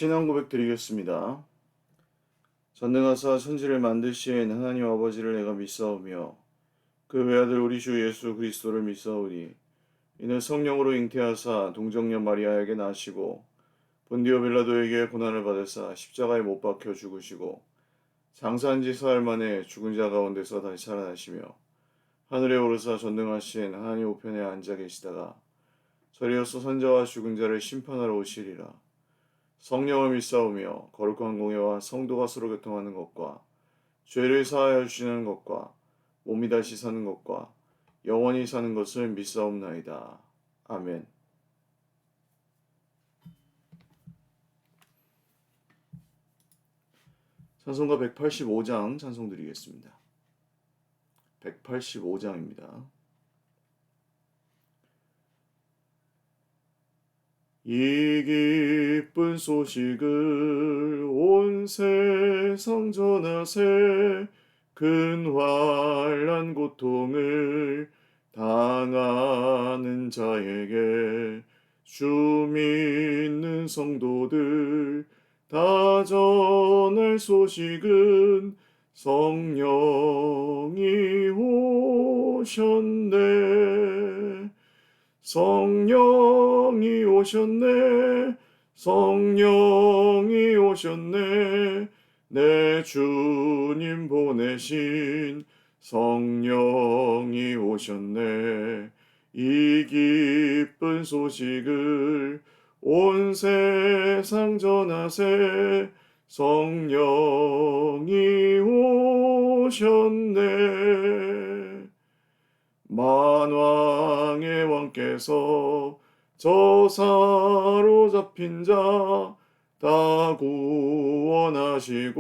신앙 고백 드리겠습니다. 전능하사 천지를 만드신 하나님 아버지를 내가 믿사오며 그 외아들 우리 주 예수 그리스도를 믿사오니 이는 성령으로 잉태하사 동정녀 마리아에게 나시고 본디오 빌라도에게 고난을 받으사 십자가에 못 박혀 죽으시고 장사한 지 사흘 만에 죽은 자 가운데서 다시 살아나시며 하늘에 오르사 전능하신 하나님 우편에 앉아 계시다가 저리어서 선자와 죽은 자를 심판하러 오시리라. 성령을 믿사오며 거룩한 공예와 성도가 서로 교통하는 것과 죄를 사하여 주시는 것과 몸이 다시 사는 것과 영원히 사는 것을 믿사옵나이다. 아멘. 찬송가 185장 찬송 드리겠습니다. 185장입니다. 이 기쁜 소식을 온 세상 전하세. 큰 환난 고통을 당하는 자에게 주 믿는 성도들 다 전할 소식은 성령이 오셨네. 성령이 오셨네. 성령이 오셨네. 내 주님 보내신 성령이 오셨네. 이 기쁜 소식을 온 세상 전하세. 성령이 오셨네. 만왕의 왕께서 저 사로잡힌 자 다 구원하시고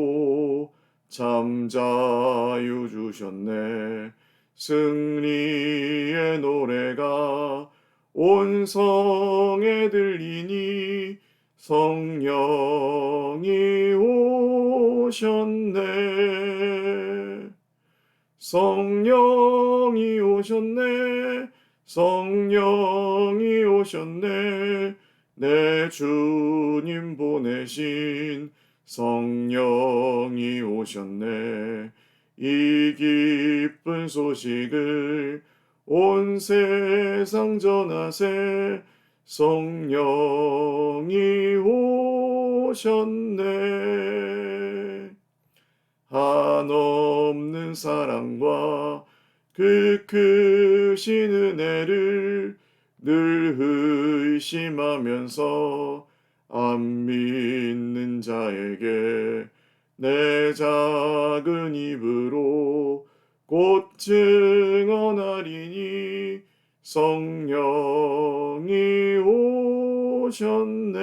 참 자유 주셨네. 승리의 노래가 온 성에 들리니 성령이 오셨네. 성령이 오셨네. 성령이 오셨네. 내 주님 보내신 성령이 오셨네. 이 기쁜 소식을 온 세상 전하세. 성령이 오셨네. 한없는 사랑과 그 크신 은혜를 늘 의심하면서 안 믿는 자에게 내 작은 입으로 곧 증언하리니 성령이 오셨네.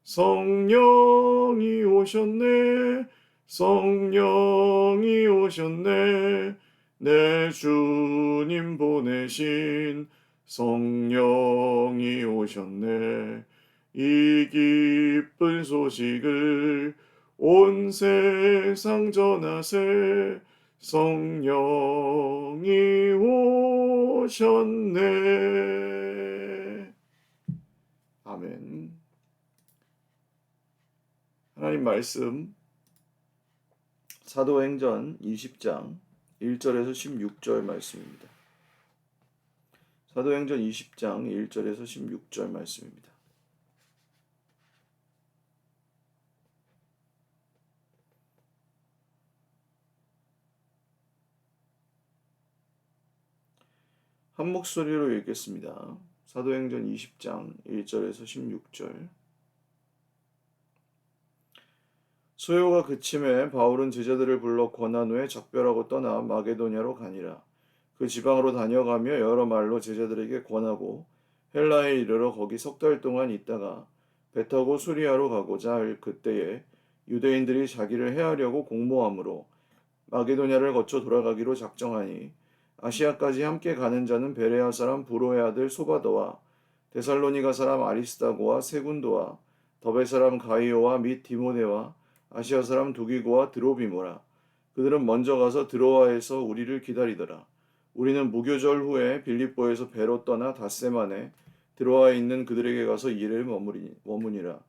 성령이 오셨네. 성령이 오셨네. 내 주님 보내신 성령이 오셨네. 이 기쁜 소식을 온 세상 전하세. 성령이 오셨네. 아멘. 하나님 말씀 사도행전 20장 1절에서 16절 말씀입니다. 사도행전 20장 1절에서 16절 말씀입니다. 한 목소리로 읽겠습니다. 사도행전 20장 1절에서 16절. 소요가 그침에 바울은 제자들을 불러 권한 후에 작별하고 떠나 마게도냐로 가니라. 그 지방으로 다녀가며 여러 말로 제자들에게 권하고 헬라에 이르러 거기 석 달 동안 있다가 배 타고 수리아로 가고자 할 그때에 유대인들이 자기를 해하려고 공모함으로 마게도냐를 거쳐 돌아가기로 작정하니 아시아까지 함께 가는 자는 베레아 사람 브로의 아들 소바더와 데살로니가 사람 아리스다고와 세군도와 더베 사람 가이오와 및 디모데와 아시아 사람 두기고와 드로비모라. 그들은 먼저 가서 드로아에서 우리를 기다리더라. 우리는 무교절 후에 빌립보에서 배로 떠나 닷새만에 들어와 있는 그들에게 가서 이를 머무니라.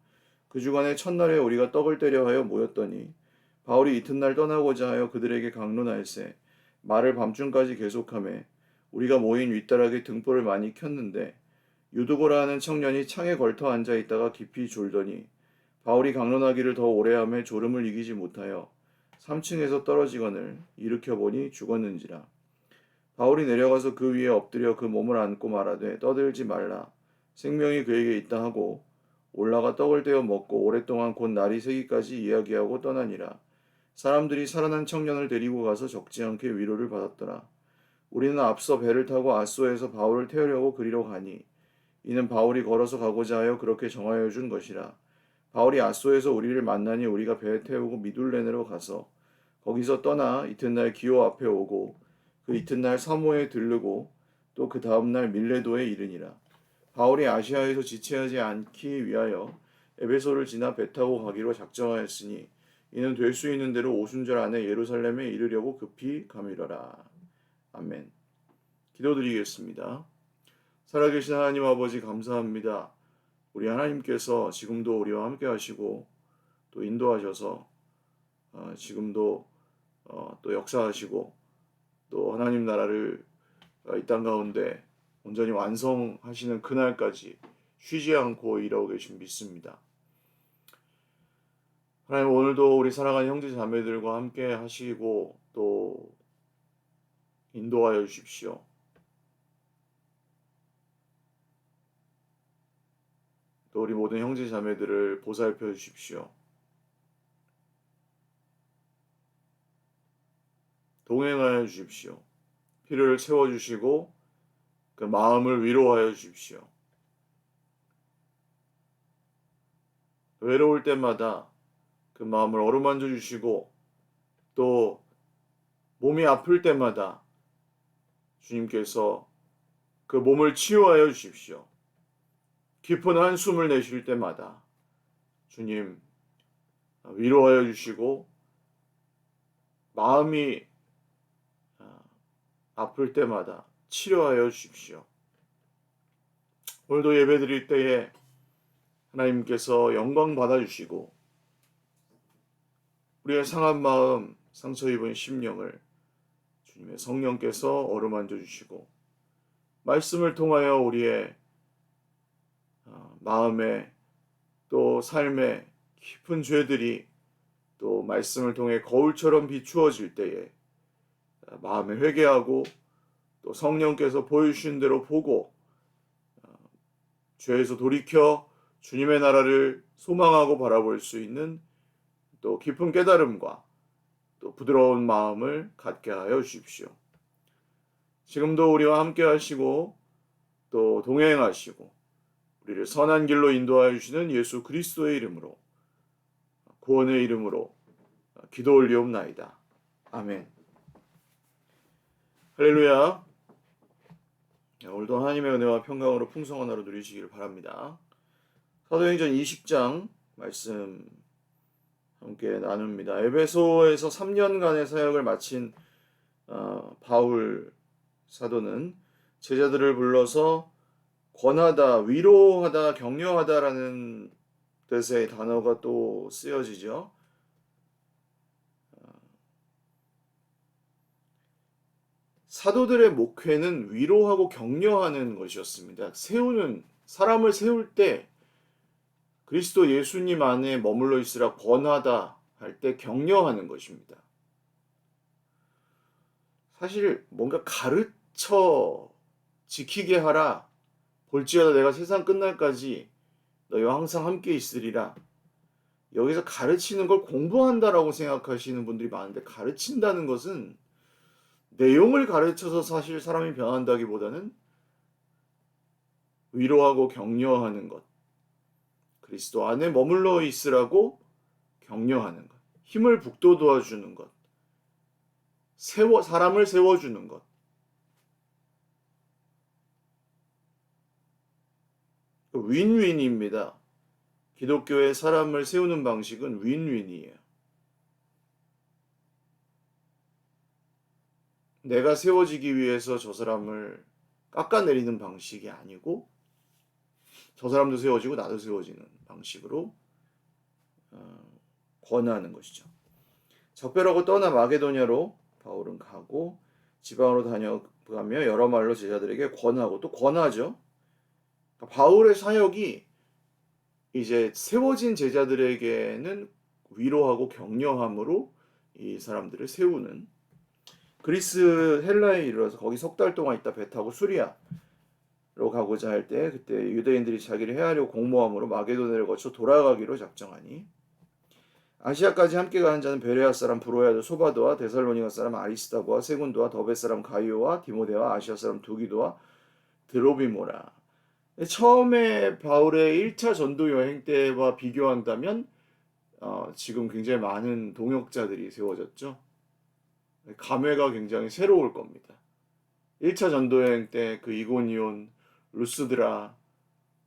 그 주간에 첫날에 우리가 떡을 떼려 하여 모였더니 바울이 이튿날 떠나고자 하여 그들에게 강론하일세 말을 밤중까지 계속하매 우리가 모인 윗다락에 등불을 많이 켰는데 유두고라 하는 청년이 창에 걸터 앉아 있다가 깊이 졸더니 바울이 강론하기를 더 오래 하매 졸음을 이기지 못하여 3층에서 떨어지거늘 일으켜 보니 죽었는지라. 바울이 내려가서 그 위에 엎드려 그 몸을 안고 말하되 떠들지 말라 생명이 그에게 있다 하고 올라가 떡을 떼어 먹고 오랫동안 곧 날이 새기까지 이야기하고 떠나니라. 사람들이 살아난 청년을 데리고 가서 적지 않게 위로를 받았더라. 우리는 앞서 배를 타고 아소에서 바울을 태우려고 그리로 가니 이는 바울이 걸어서 가고자 하여 그렇게 정하여 준 것이라. 바울이 아소에서 우리를 만나니 우리가 배에 태우고 미둘레네로 가서 거기서 떠나 이튿날 기오 앞에 오고 그 이튿날 사모에 들르고 또 그 다음날 밀레도에 이르니라. 바울이 아시아에서 지체하지 않기 위하여 에베소를 지나 배 타고 가기로 작정하였으니 이는 될 수 있는 대로 오순절 안에 예루살렘에 이르려고 급히 감이러라. 아멘. 기도드리겠습니다. 살아계신 하나님 아버지 감사합니다. 우리 하나님께서 지금도 우리와 함께 하시고 또 인도하셔서 지금도 또 역사하시고 또 하나님 나라를 이 땅 가운데 온전히 완성하시는 그날까지 쉬지 않고 일하고 계신 믿습니다. 하나님 오늘도 우리 사랑하는 형제 자매들과 함께 하시고 또 인도하여 주십시오. 또 우리 모든 형제 자매들을 보살펴 주십시오. 동행하여 주십시오. 필요를 채워주시고 그 마음을 위로하여 주십시오. 외로울 때마다 그 마음을 어루만져 주시고 또 몸이 아플 때마다 주님께서 그 몸을 치유하여 주십시오. 깊은 한숨을 내쉴 때마다 주님 위로하여 주시고 마음이 아플 때마다 치료하여 주십시오. 오늘도 예배 드릴 때에 하나님께서 영광 받아주시고 우리의 상한 마음, 상처 입은 심령을 주님의 성령께서 어루만져 주시고 말씀을 통하여 우리의 마음에 또 삶에 깊은 죄들이 또 말씀을 통해 거울처럼 비추어질 때에 마음에 회개하고 또 성령께서 보여주신 대로 보고 죄에서 돌이켜 주님의 나라를 소망하고 바라볼 수 있는 또 깊은 깨달음과 또 부드러운 마음을 갖게 하여 주십시오. 지금도 우리와 함께 하시고 또 동행하시고 우리를 선한 길로 인도하여 주시는 예수 그리스도의 이름으로 구원의 이름으로 기도 올리옵나이다. 아멘. 할렐루야. 오늘도 하나님의 은혜와 평강으로 풍성한 하루 누리시기를 바랍니다. 사도행전 20장 말씀 함께 나눕니다. 에베소에서 3년간의 사역을 마친 바울 사도는 제자들을 불러서 권하다, 위로하다, 격려하다라는 뜻의 단어가 또 쓰여지죠. 사도들의 목회는 위로하고 격려하는 것이었습니다. 사람을 세울 때 그리스도 예수님 안에 머물러 있으라 권하다 할 때 격려하는 것입니다. 사실 뭔가 가르쳐 지키게 하라. 볼지어다 내가 세상 끝날까지 너희와 항상 함께 있으리라. 여기서 가르치는 걸 공부한다라고 생각하시는 분들이 많은데 가르친다는 것은 내용을 가르쳐서 사실 사람이 변한다기보다는 위로하고 격려하는 것, 그리스도 안에 머물러 있으라고 격려하는 것, 힘을 북돋워 주는 것, 사람을 세워주는 것. 윈윈입니다. 기독교의 사람을 세우는 방식은 윈윈이에요. 내가 세워지기 위해서 저 사람을 깎아내리는 방식이 아니고 저 사람도 세워지고 나도 세워지는 방식으로 권하는 것이죠. 적별하고 떠나 마게도냐로 바울은 가고 지방으로 다녀가며 여러 말로 제자들에게 권하고 또 권하죠. 그러니까 바울의 사역이 이제 세워진 제자들에게는 위로하고 격려함으로 이 사람들을 세우는, 그리스 헬라에 이르러서 거기 석 달 동안 있다 배 타고 수리아로 가고자 할 때 그때 유대인들이 자기를 해하려고 공모함으로 마게도냐를 거쳐 돌아가기로 작정하니 아시아까지 함께 가는 자는 베레아 사람 브로야도 소바도와 데살로니가 사람 아리스다고와 세군도와 더베 사람 가이오와 디모데와 아시아 사람 두기도와 드로비모라. 처음에 바울의 1차 전도 여행 때와 비교한다면 지금 굉장히 많은 동역자들이 세워졌죠. 감회가 굉장히 새로울 겁니다. 1차 전도 여행 때 그 이고니온, 루스드라,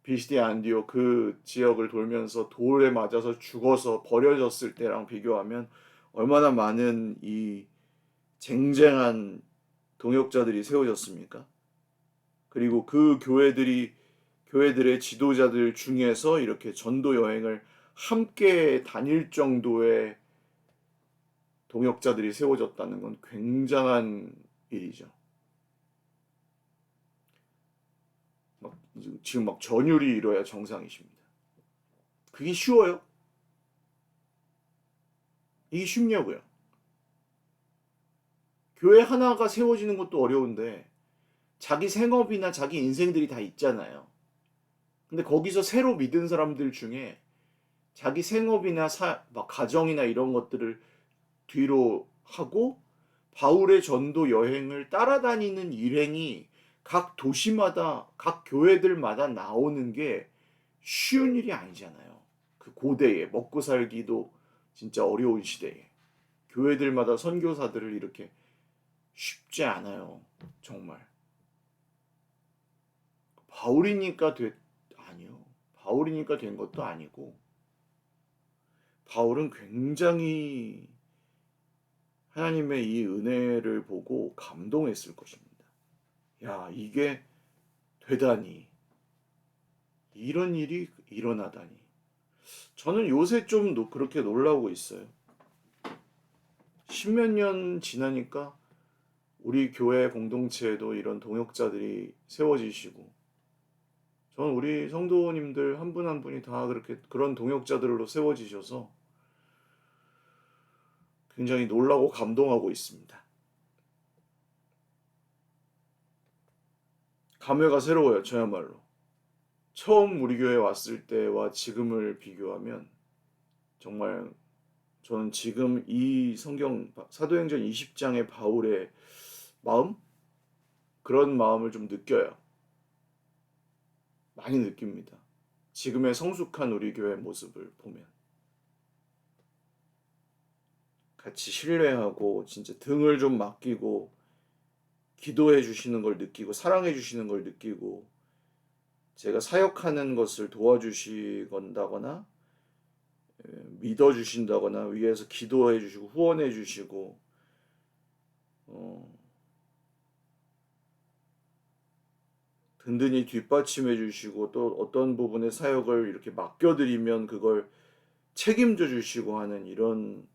비시디 안디오 그 지역을 돌면서 돌에 맞아서 죽어서 버려졌을 때랑 비교하면 얼마나 많은 이 쟁쟁한 동역자들이 세워졌습니까? 그리고 그 교회들의 지도자들 중에서 이렇게 전도 여행을 함께 다닐 정도의 동역자들이 세워졌다는 건 굉장한 일이죠. 지금 막 전율이 이뤄야 정상이십니다. 그게 쉬워요? 이게 쉽냐고요? 교회 하나가 세워지는 것도 어려운데 자기 생업이나 자기 인생들이 다 있잖아요. 근데 거기서 새로 믿은 사람들 중에 자기 생업이나 막 가정이나 이런 것들을 뒤로 하고 바울의 전도 여행을 따라다니는 일행이 각 도시마다 각 교회들마다 나오는 게 쉬운 일이 아니잖아요. 그 고대에 먹고 살기도 진짜 어려운 시대에 교회들마다 선교사들을 이렇게 쉽지 않아요. 정말. 아니요. 바울이니까 된 것도 아니고 바울은 굉장히 하나님의 이 은혜를 보고 감동했을 것입니다. 야, 이게 되다니. 이런 일이 일어나다니. 저는 요새 좀 그렇게 놀라고 있어요. 십몇 년 지나니까 우리 교회 공동체에도 이런 동역자들이 세워지시고, 저는 우리 성도님들 한 분 한 분이 다 그런 동역자들로 세워지셔서 굉장히 놀라고 감동하고 있습니다. 감회가 새로워요, 저야말로. 처음 우리 교회 왔을 때와 지금을 비교하면 정말 저는 지금 이 성경 사도행전 20장의 바울의 마음? 그런 마음을 좀 느껴요. 많이 느낍니다. 지금의 성숙한 우리 교회 모습을 보면. 같이 신뢰하고 진짜 등을 좀 맡기고 기도해 주시는 걸 느끼고 사랑해 주시는 걸 느끼고 제가 사역하는 것을 도와주시건다거나 믿어 주신다거나 위에서 기도해 주시고 후원해 주시고 든든히 뒷받침해 주시고 또 어떤 부분의 사역을 이렇게 맡겨드리면 그걸 책임져 주시고 하는 이런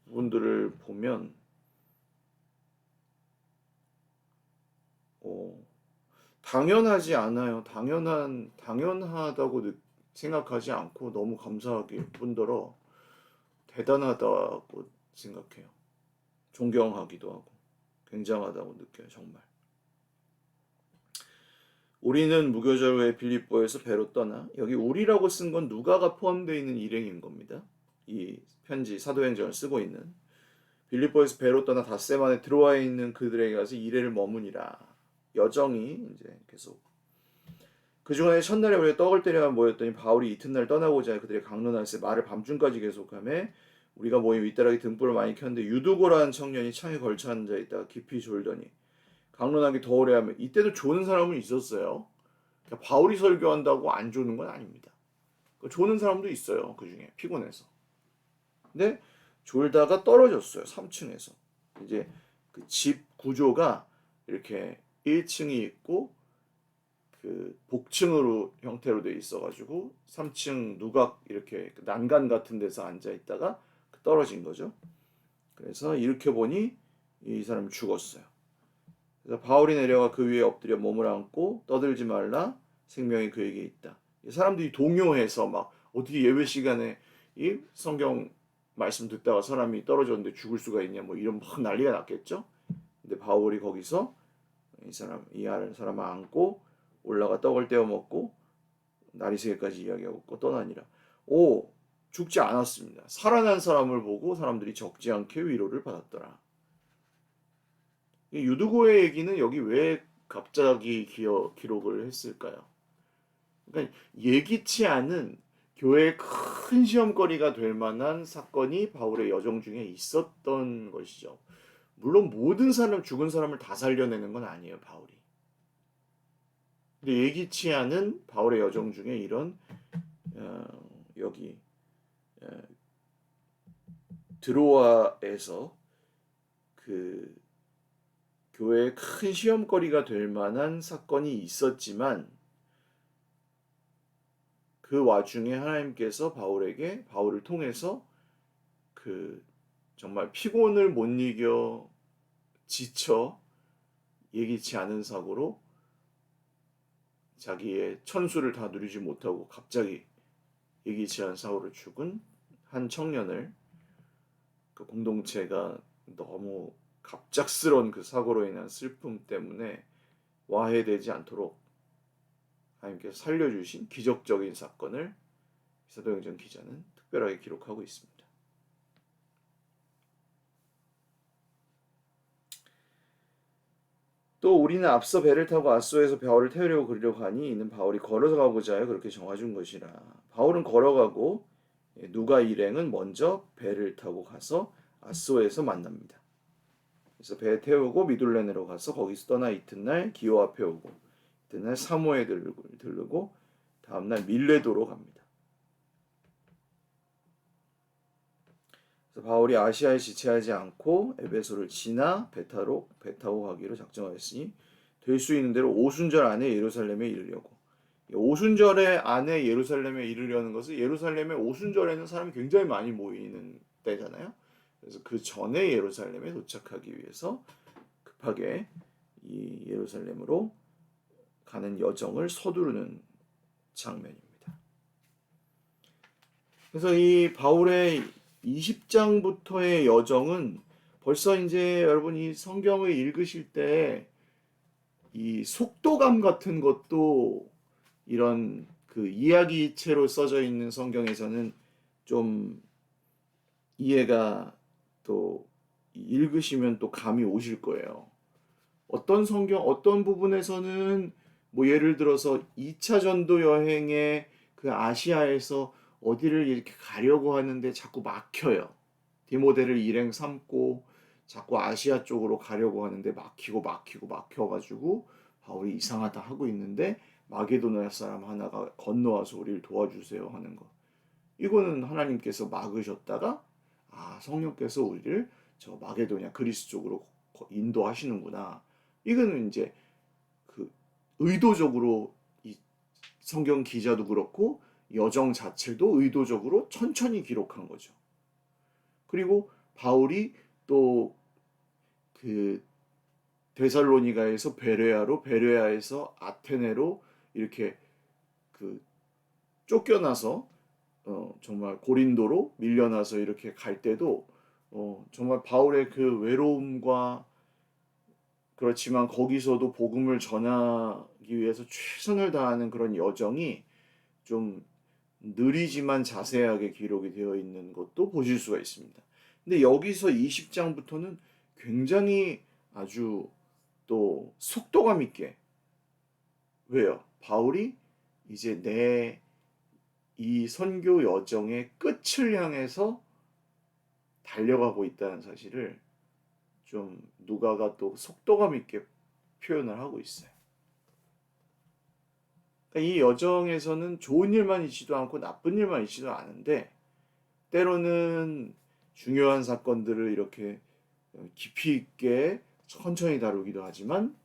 부분들을 보면 당연하지 않아요. 당연하다고 생각하지 않고 너무 감사하게 뿐더러 대단하다고 생각해요. 존경하기도 하고 굉장하다고 느껴요. 정말. 우리는 무교절 후에 빌립보에서 배로 떠나, 여기 우리라고 쓴 건 누가가 포함되어 있는 일행인 겁니다. 이 편지 사도행전을 쓰고 있는 빌립보에서 배로 떠나 닷새만에 들어와 있는 그들에게 가서 이레를 머무니라. 여정이 이제 계속 그 중간에 첫날에 우리가 떡을 때려 모였더니 바울이 이튿날 떠나고자 그들의 강론할세 말을 밤중까지 계속하며 우리가 모인 윗다락에 등불을 많이 켰는데 유두고라는 청년이 창에 걸쳐 앉아 있다가 깊이 졸더니 강론하기 더 오래 하면, 이때도 조는 사람은 있었어요. 그러니까 바울이 설교한다고 안 조는 건 아닙니다. 조는 사람도 있어요. 그 중에 피곤해서. 근데 졸다가 떨어졌어요. 3층에서. 이제 그 집 구조가 이렇게 1층이 있고 그 복층으로 형태로 돼 있어가지고 3층 누각 이렇게 난간 같은 데서 앉아 있다가 떨어진 거죠. 그래서 일으켜 보니 이 사람이 죽었어요. 그래서 바울이 내려가 그 위에 엎드려 몸을 안고 떠들지 말라 생명이 그에게 있다. 사람들이 동요해서 막 어떻게 예배 시간에 이 성경 말씀 듣다가 사람이 떨어졌는데 죽을 수가 있냐 뭐 이런 막 난리가 났겠죠. 근데 바울이 거기서 이 사람을 안고 올라가 떡을 떼어 먹고 날이 새기까지 이야기하고 떠나니라. 오, 죽지 않았습니다. 살아난 사람을 보고 사람들이 적지 않게 위로를 받았더라. 이 유두고의 얘기는 여기 왜 갑자기 기록을 했을까요? 그러니까 예기치 않은 교회의 큰 시험거리가 될 만한 사건이 바울의 여정 중에 있었던 것이죠. 물론 모든 사람, 죽은 사람을 다 살려내는 건 아니에요, 바울이. 근데 예기치 않은 바울의 여정 중에 이런 여기 드로아에서 그 교회의 큰 시험거리가 될 만한 사건이 있었지만 그 와중에 하나님께서 바울을 통해서 그 정말 피곤을 못 이겨 지쳐 예기치 않은 사고로 자기의 천수를 다 누리지 못하고 갑자기 예기치 않은 사고로 죽은 한 청년을 그 공동체가 너무 갑작스러운 그 사고로 인한 슬픔 때문에 와해되지 않도록 하나님께서 살려주신 기적적인 사건을 사도행전 기자는 특별하게 기록하고 있습니다. 또 우리는 앞서 배를 타고 아소에서 바울을 태우려고 그러려고 하니 이는 바울이 걸어서 가고자 하여 그렇게 정해준 것이라. 바울은 걸어가고 누가 일행은 먼저 배를 타고 가서 아소에서 만납니다. 그래서 배 태우고 미둘레네로 가서 거기서 떠나 이튿날 기오 앞에 오고 이튿날 사모에 들르고 다음날 밀레도로 갑니다. 그래서 바울이 아시아에 지체하지 않고 에베소를 지나 배 타고 가기로 작정하였으니 될 수 있는 대로 오순절 안에 예루살렘에 이르려고. 오순절에 안에 예루살렘에 이르려는 것은 예루살렘에 오순절에는 사람이 굉장히 많이 모이는 때잖아요. 그래서 그 전에 예루살렘에 도착하기 위해서 급하게 이 예루살렘으로 가는 여정을 서두르는 장면입니다. 그래서 이 바울의 20장부터의 여정은 벌써 이제 여러분 이 성경을 읽으실 때 이 속도감 같은 것도 이런 그 이야기체로 써져 있는 성경에서는 좀 이해가 또 읽으시면 또 감이 오실 거예요. 어떤 부분에서는 뭐 예를 들어서 2차 전도 여행에 그 아시아에서 어디를 이렇게 가려고 하는데 자꾸 막혀요. 디모데를 일행 삼고 자꾸 아시아 쪽으로 가려고 하는데 막혀가지고 바울이 이상하다 하고 있는데 마게도냐 사람 하나가 건너와서 우리를 도와주세요 하는 거. 이거는 하나님께서 막으셨다가 성령께서 우리를 저 마게도냐 그리스 쪽으로 인도하시는구나. 이거는 이제 그 의도적으로 이 성경 기자도 그렇고 여정 자체도 의도적으로 천천히 기록한 거죠. 그리고 바울이 또 그 데살로니가에서 베레아에서 아테네로 이렇게 그 쫓겨나서 정말 고린도로 밀려나서 이렇게 갈 때도 정말 바울의 그 외로움과 그렇지만 거기서도 복음을 전하기 위해서 최선을 다하는 그런 여정이 좀 느리지만 자세하게 기록이 되어 있는 것도 보실 수가 있습니다. 근데 여기서 20장부터는 굉장히 아주 또 속도감 있게 왜요? 바울이 이제 내 이 선교 여정의 끝을 향해서 달려가고 있다는 사실을 좀 누가가 또 속도감 있게 표현을 하고 있어요. 그러니까 이 여정에서는 좋은 일만 있지도 않고 나쁜 일만 있지도 않은데 때로는 중요한 사건들을 이렇게 깊이 있게 천천히 다루기도 하지만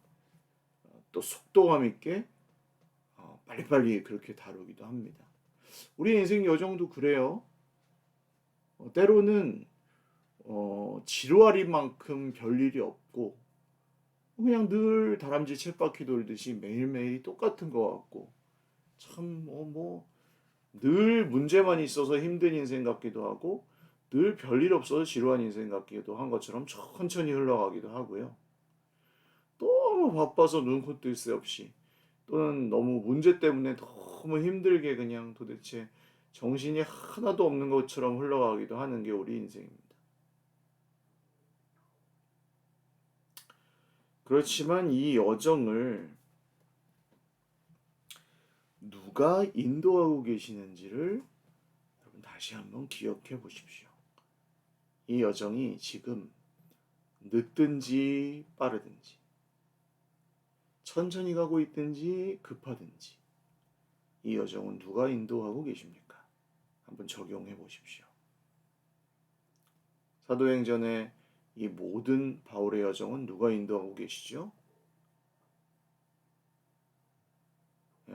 또 속도감 있게 빨리빨리 그렇게 다루기도 합니다. 우리 인생 여정도 그래요. 때로는 지루하리만큼 별일이 없고 그냥 늘 다람쥐 쳇바퀴 돌듯이 매일매일이 똑같은 것 같고 참 늘 문제만 있어서 힘든 인생 같기도 하고 늘 별일 없어서 지루한 인생 같기도 한 것처럼 천천히 흘러가기도 하고요. 너무 바빠서 눈코 뜰 새 없이 또는 너무 문제 때문에 너무 힘들게 그냥 도대체 정신이 하나도 없는 것처럼 흘러가기도 하는 게 우리 인생입니다. 그렇지만 이 여정을 누가 인도하고 계시는지를 여러분 다시 한번 기억해 보십시오. 이 여정이 지금 늦든지 빠르든지 천천히 가고 있든지 급하든지 이 여정은 누가 인도하고 계십니까? 한번 적용해 보십시오. 사도행전의 이 모든 바울의 여정은 누가 인도하고 계시죠?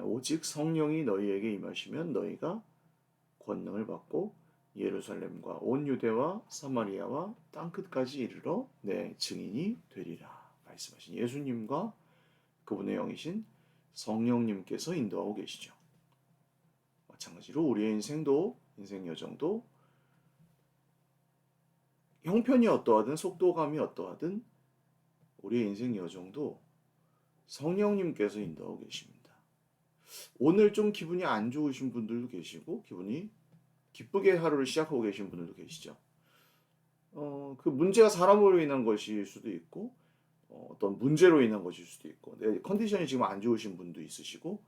오직 성령이 너희에게 임하시면 너희가 권능을 받고 예루살렘과 온 유대와 사마리아와 땅끝까지 이르러 내 증인이 되리라 말씀하신 예수님과 그분의 영이신 성령님께서 인도하고 계시죠. 마찬가지로 우리의 인생도 인생 여정도 형편이 어떠하든 속도감이 어떠하든 우리의 인생 여정도 성령님께서 인도하고 계십니다. 오늘 좀 기분이 안 좋으신 분들도 계시고 기분이 기쁘게 하루를 시작하고 계신 분들도 계시죠. 그 문제가 사람으로 인한 것일 수도 있고 어떤 문제로 인한 것일 수도 있고 내 컨디션이 지금 안 좋으신 분도 있으시고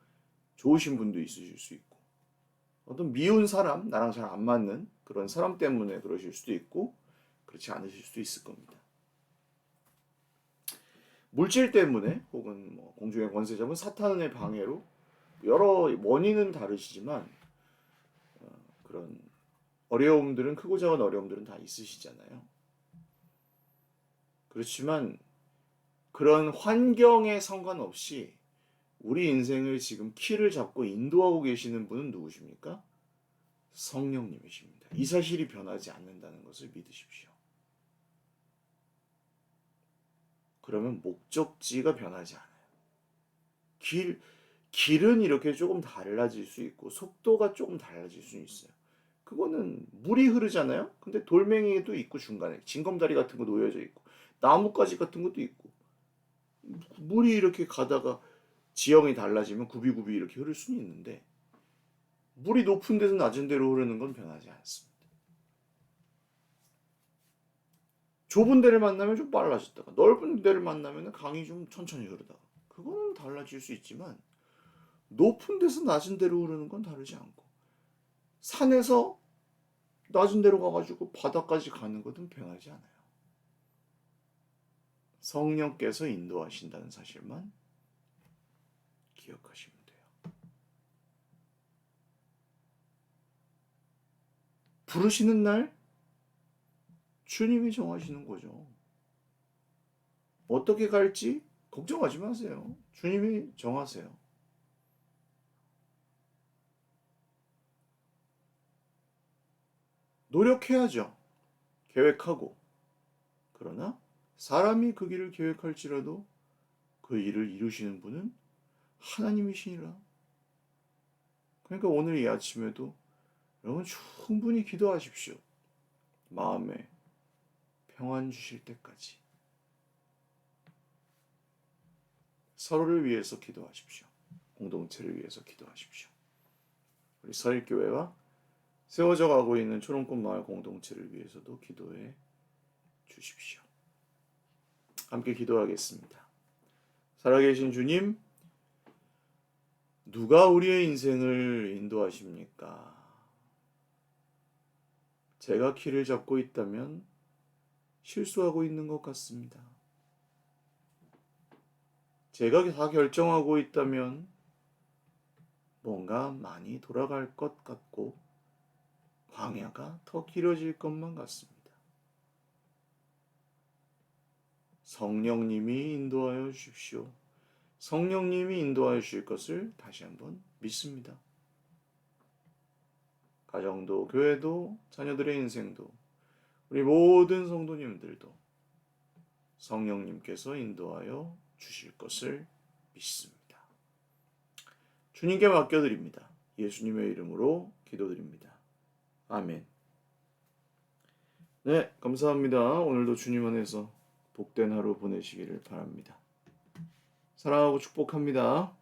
좋으신 분도 있으실 수 있고 어떤 미운 사람, 나랑 잘 안 맞는 그런 사람 때문에 그러실 수도 있고 그렇지 않으실 수도 있을 겁니다. 물질 때문에 혹은 공중의 권세 잡은 사탄의 방해로 여러 원인은 다르시지만 그런 어려움들은 크고 작은 어려움들은 다 있으시잖아요. 그렇지만 그런 환경에 상관없이 우리 인생을 지금 키를 잡고 인도하고 계시는 분은 누구십니까? 성령님이십니다. 이 사실이 변하지 않는다는 것을 믿으십시오. 그러면 목적지가 변하지 않아요. 길은 이렇게 조금 달라질 수 있고 속도가 조금 달라질 수 있어요. 그거는 물이 흐르잖아요. 근데 돌멩이도 있고 중간에 징검다리 같은 거 놓여져 있고 나뭇가지 같은 것도 있고 물이 이렇게 가다가 지형이 달라지면 굽이굽이 이렇게 흐를 수는 있는데 물이 높은 데서 낮은 데로 흐르는 건 변하지 않습니다. 좁은 데를 만나면 좀 빨라졌다가 넓은 데를 만나면 강이 좀 천천히 흐르다가 그거는 달라질 수 있지만 높은 데서 낮은 데로 흐르는 건 다르지 않고 산에서 낮은 데로 가가지고 바다까지 가는 것은 변하지 않아요. 성령께서 인도하신다는 사실만 기억하시면 돼요. 부르시는 날 주님이 정하시는 거죠. 어떻게 갈지 걱정하지 마세요. 주님이 정하세요. 노력해야죠. 계획하고. 그러나 사람이 그 길을 계획할지라도 그 일을 이루시는 분은 하나님이시니라. 그러니까 오늘 이 아침에도 여러분 충분히 기도하십시오. 마음에 평안 주실 때까지. 서로를 위해서 기도하십시오. 공동체를 위해서 기도하십시오. 우리 서일교회와 세워져 가고 있는 초롱꽃 마을 공동체를 위해서도 기도해 주십시오. 함께 기도하겠습니다. 살아계신 주님, 누가 우리의 인생을 인도하십니까? 제가 키를 잡고 있다면 실수하고 있는 것 같습니다. 제가 다 결정하고 있다면 뭔가 많이 돌아갈 것 같고 광야가 더 길어질 것만 같습니다. 성령님이 인도하여 주십시오. 성령님이 인도하여 주실 것을 다시 한번 믿습니다. 가정도, 교회도, 자녀들의 인생도, 우리 모든 성도님들도 성령님께서 인도하여 주실 것을 믿습니다. 주님께 맡겨드립니다. 예수님의 이름으로 기도드립니다. 아멘. 네, 감사합니다. 오늘도 주님 안에서 복된 하루 보내시기를 바랍니다. 사랑하고 축복합니다.